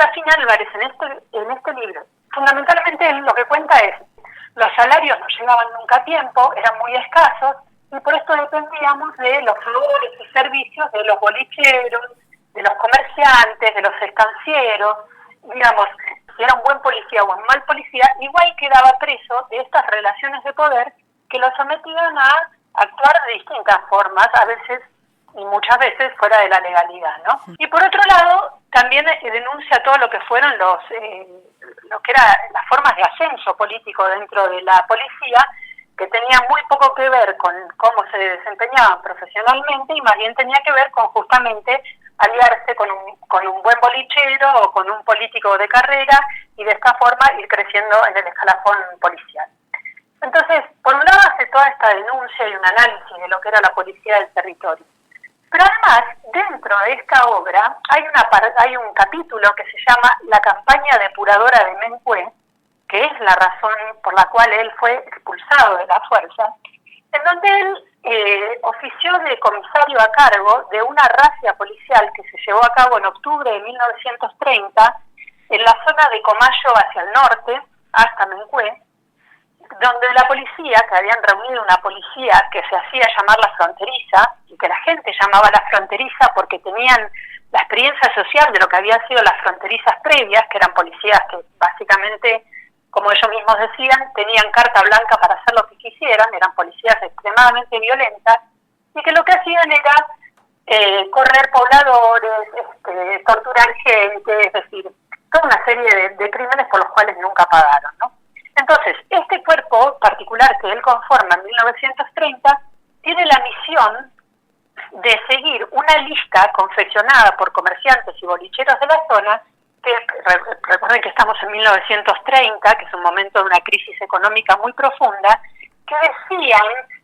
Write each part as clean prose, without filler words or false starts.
Serafín Álvarez en este libro, fundamentalmente él lo que cuenta es, los salarios no llegaban nunca a tiempo, eran muy escasos, y por esto dependíamos de los favores y servicios de los bolicheros, de los comerciantes, de los estancieros. Digamos, si era un buen policía o un mal policía, igual quedaba preso de estas relaciones de poder que lo sometían a actuar de distintas formas, a veces y muchas veces fuera de la legalidad, ¿no? Y por otro lado, también denuncia todo lo que fueron lo que eran las formas de ascenso político dentro de la policía, que tenía muy poco que ver con cómo se desempeñaban profesionalmente y más bien tenía que ver con justamente aliarse con un buen bolichero o con un político de carrera y de esta forma ir creciendo en el escalafón policial. Entonces, por un lado hace toda esta denuncia y un análisis de lo que era la policía del territorio. Pero además, dentro de esta obra hay un capítulo que se llama La campaña depuradora de Mencue, que es la razón por la cual él fue expulsado de la fuerza, en donde él ofició de comisario a cargo de una razzia policial que se llevó a cabo en octubre de 1930 en la zona de Comayo hacia el norte, hasta Mencue, donde la policía, que habían reunido una policía que se hacía llamar la fronteriza, y que la gente llamaba la fronteriza porque tenían la experiencia social de lo que habían sido las fronterizas previas, que eran policías que básicamente, como ellos mismos decían, tenían carta blanca para hacer lo que quisieran, eran policías extremadamente violentas, y que lo que hacían era correr pobladores, torturar gente, es decir, toda una serie de crímenes por los cuales nunca pagaron, ¿no? Entonces, este cuerpo particular que él conforma en 1930 tiene la misión de seguir una lista confeccionada por comerciantes y bolicheros de la zona, que recuerden que estamos en 1930, que es un momento de una crisis económica muy profunda, que decían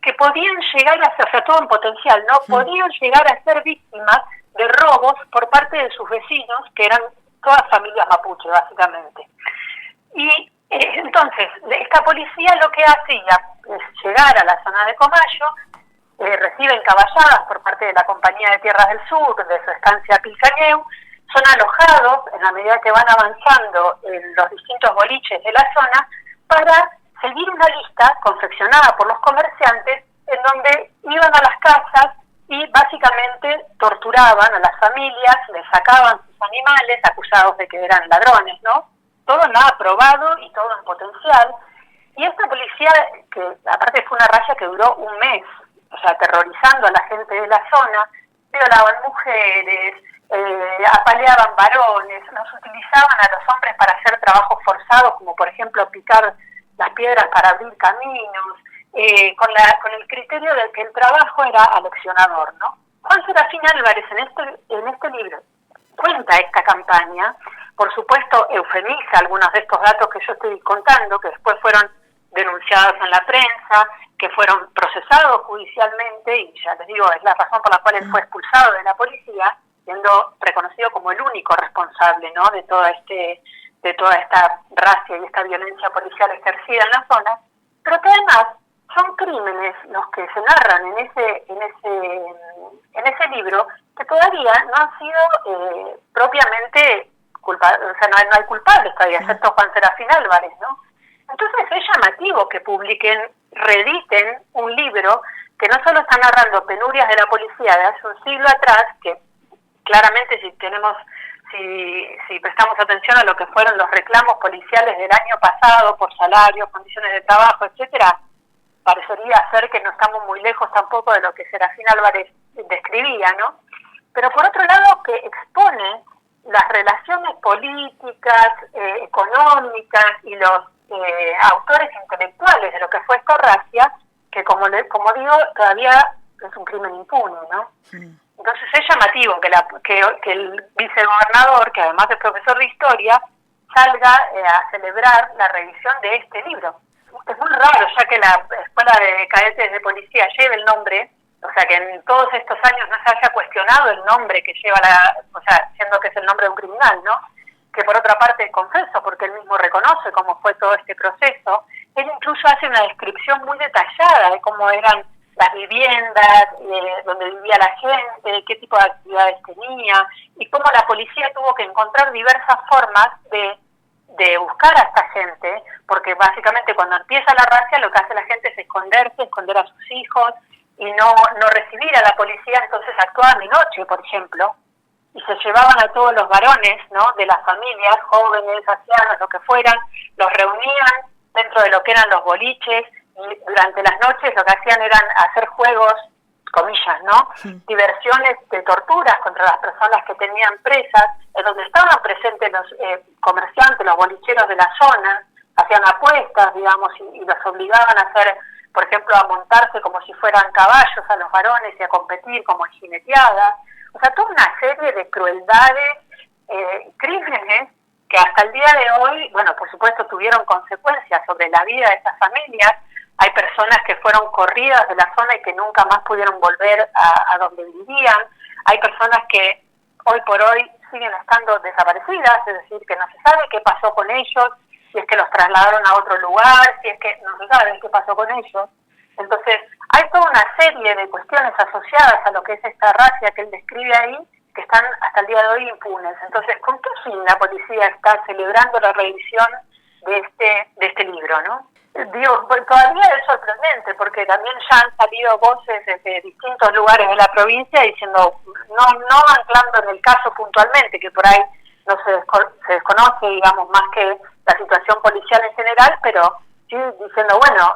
que podían llegar a ser, todo en potencial, ¿no? Podían llegar a ser víctimas de robos por parte de sus vecinos, que eran todas familias mapuche, básicamente. Y entonces, esta policía lo que hacía es llegar a la zona de Comayo, reciben caballadas por parte de la Compañía de Tierras del Sur, de su estancia Pilcañeu, son alojados en la medida que van avanzando en los distintos boliches de la zona para seguir una lista confeccionada por los comerciantes en donde iban a las casas y básicamente torturaban a las familias, les sacaban sus animales acusados de que eran ladrones, ¿no? Todo nada probado y todo en potencial. Y esta policía, que aparte fue una razzia que duró un mes, o sea, aterrorizando a la gente de la zona, violaban mujeres, apaleaban varones, nos utilizaban a los hombres para hacer trabajos forzados, como por ejemplo picar las piedras para abrir caminos, con el criterio de que el trabajo era aleccionador, ¿no? Juan Serafín Álvarez en este libro cuenta esta campaña, por supuesto eufemiza algunos de estos datos que yo estoy contando, que después fueron denunciados en la prensa, que fueron procesados judicialmente, y ya les digo, es la razón por la cual él fue expulsado de la policía, siendo reconocido como el único responsable, ¿no?, de toda esta razzia y esta violencia policial ejercida en la zona, pero que además son crímenes los que se narran en ese libro que todavía no han sido propiamente culpables, o sea, no hay culpables todavía, excepto Juan Serafín Álvarez, ¿no? Entonces es llamativo que reediten un libro que no solo está narrando penurias de la policía de hace un siglo atrás, que claramente si prestamos atención a lo que fueron los reclamos policiales del año pasado por salarios, condiciones de trabajo, etcétera, parecería ser que no estamos muy lejos tampoco de lo que Serafín Álvarez describía, ¿no? Pero por otro lado que expone las relaciones políticas, económicas y los autores intelectuales de lo que fue esta razzia, que como digo, todavía es un crimen impune, ¿no? Sí. Entonces es llamativo que el vicegobernador, que además es profesor de historia, salga a celebrar la revisión de este libro. Es muy raro, ya que la Escuela de Cadetes de Policía lleve el nombre, o sea, que en todos estos años no se haya cuestionado el nombre que lleva siendo que es el nombre de un criminal, ¿no? Que por otra parte confeso, porque él mismo reconoce cómo fue todo este proceso. Él incluso hace una descripción muy detallada de cómo eran las viviendas, donde vivía la gente, qué tipo de actividades tenía, y cómo la policía tuvo que encontrar diversas formas de buscar a esta gente, porque básicamente cuando empieza la razzia lo que hace la gente es esconderse, esconder a sus hijos y no recibir a la policía, entonces actuaban de noche, por ejemplo, y se llevaban a todos los varones, ¿no?, de las familias, jóvenes, ancianos, lo que fueran, los reunían dentro de lo que eran los boliches, y durante las noches lo que hacían eran hacer juegos, comillas, ¿no?, diversiones de torturas contra las personas que tenían presas, en donde estaban presentes los comerciantes, los bolicheros de la zona, hacían apuestas, digamos, y los obligaban a hacer, por ejemplo, a montarse como si fueran caballos a los varones y a competir como en jineteadas. O sea, toda una serie de crueldades, crímenes que hasta el día de hoy, bueno, por supuesto tuvieron consecuencias sobre la vida de estas familias. Hay personas que fueron corridas de la zona y que nunca más pudieron volver a donde vivían. Hay personas que hoy por hoy siguen estando desaparecidas, es decir, que no se sabe qué pasó con ellos, si es que los trasladaron a otro lugar, si es que no se sabe qué pasó con ellos. Entonces, hay toda una serie de cuestiones asociadas a lo que es esta razzia que él describe ahí, que están hasta el día de hoy impunes. Entonces, ¿con qué fin la policía está celebrando la reedición de este libro, no? Digo, todavía es sorprendente, porque también ya han salido voces desde distintos lugares de la provincia diciendo, no anclando en el caso puntualmente, que por ahí no se desconoce, digamos, más que la situación policial en general, pero sí diciendo, bueno,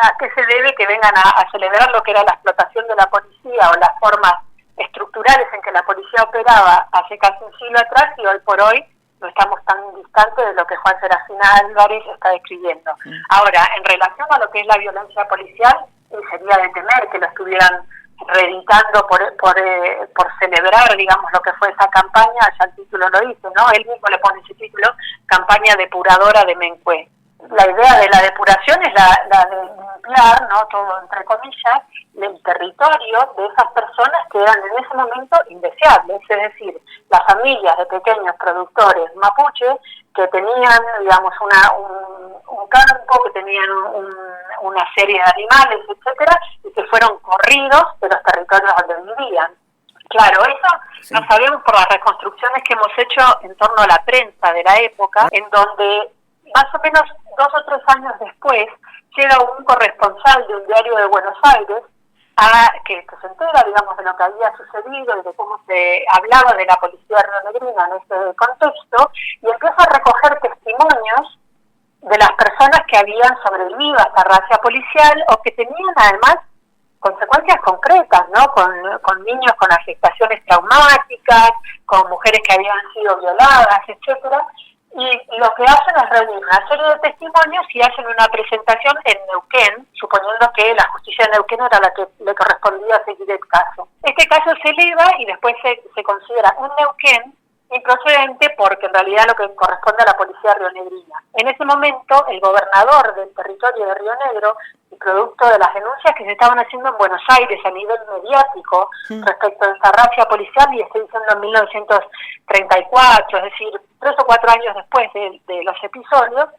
¿a qué se debe que vengan a celebrar lo que era la explotación de la policía o las formas estructurales en que la policía operaba hace casi un siglo atrás, y hoy por hoy no estamos tan distantes de lo que Juan Serafín Álvarez está describiendo? Ahora, en relación a lo que es la violencia policial, sería de temer que lo estuvieran reeditando por celebrar, digamos, lo que fue esa campaña. Ya el título lo dice, ¿no? Él mismo le pone ese título, Campaña Depuradora de Mencue. La idea de la depuración es la de limpiar, ¿no?, todo entre comillas, el territorio de esas personas que eran en ese momento indeseables, es decir, las familias de pequeños productores mapuches que tenían, digamos, un campo, que tenían una serie de animales, etcétera, y que fueron corridos de los territorios donde vivían. Claro, eso sí lo sabemos por las reconstrucciones que hemos hecho en torno a la prensa de la época, en donde más o menos 2 o 3 años después llega un corresponsal de un diario de Buenos Aires que se entera, digamos, de lo que había sucedido y de cómo se hablaba de la policía rionegrina en ese contexto, y empieza a recoger testimonios de las personas que habían sobrevivido a esta razzia policial o que tenían además consecuencias concretas, ¿no?, con niños con afectaciones traumáticas, con mujeres que habían sido violadas, etcétera. Y lo que hacen es reunir una serie de testimonios y hacen una presentación en Neuquén, suponiendo que la justicia de Neuquén era la que le correspondía seguir el caso. Este caso se eleva y después se considera un Neuquén improcedente, porque en realidad lo que corresponde a la policía rionegrina. En ese momento, el gobernador del territorio de Río Negro, y producto de las denuncias que se estaban haciendo en Buenos Aires a nivel mediático respecto de esta razzia policial, y estoy diciendo en 1934, es decir, 3 o 4 años después de los episodios,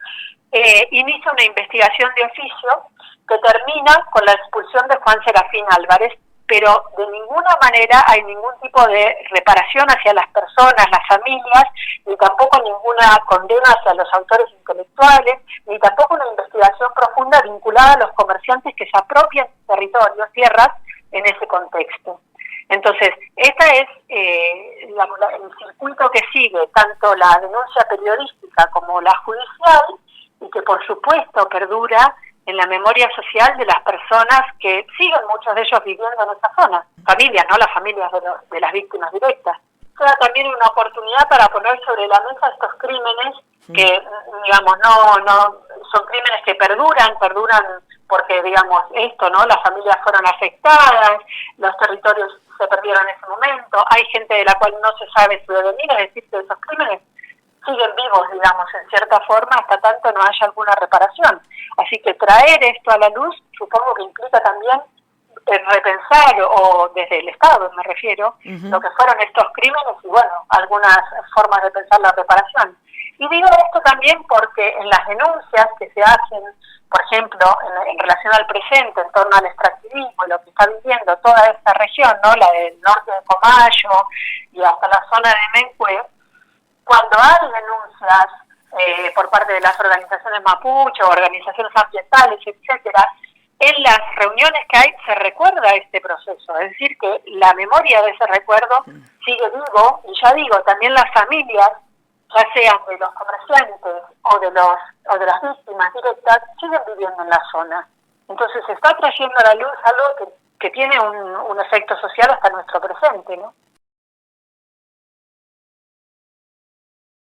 inicia una investigación de oficio que termina con la expulsión de Juan Serafín Álvarez, pero de ninguna manera hay ningún tipo de reparación hacia las personas, las familias, ni tampoco ninguna condena hacia los autores intelectuales, ni tampoco una investigación profunda vinculada a los comerciantes que se apropian territorios, tierras, en ese contexto. Entonces, esta es el circuito que sigue tanto la denuncia periodística como la judicial, y que por supuesto perdura en la memoria social de las personas que siguen, muchos de ellos viviendo en esa zona. Familias, ¿no?, las familias de las víctimas directas. Era también una oportunidad para poner sobre la mesa estos crímenes que, digamos, no son crímenes que perduran porque, digamos, esto, ¿no?, las familias fueron afectadas, los territorios se perdieron en ese momento, hay gente de la cual no se sabe su devenir, es decir, que esos crímenes siguen vivos, digamos, en cierta forma, hasta tanto no haya alguna reparación. Así que traer esto a la luz, supongo que implica también repensar, o desde el Estado me refiero, lo que fueron estos crímenes y, bueno, algunas formas de pensar la reparación. Y digo esto también porque en las denuncias que se hacen, por ejemplo, en relación al presente, en torno al extractivismo y lo que está viviendo toda esta región, ¿no? La del norte de Comayo y hasta la zona de Mencue, cuando hay denuncias por parte de las organizaciones mapuche, organizaciones ambientales, etcétera, en las reuniones que hay se recuerda este proceso, es decir, que la memoria de ese recuerdo sigue vivo, y ya digo, también las familias, ya sean de los comerciantes o de las víctimas directas, siguen viviendo en la zona. Entonces se está trayendo a la luz algo que tiene un efecto social hasta nuestro presente, ¿no?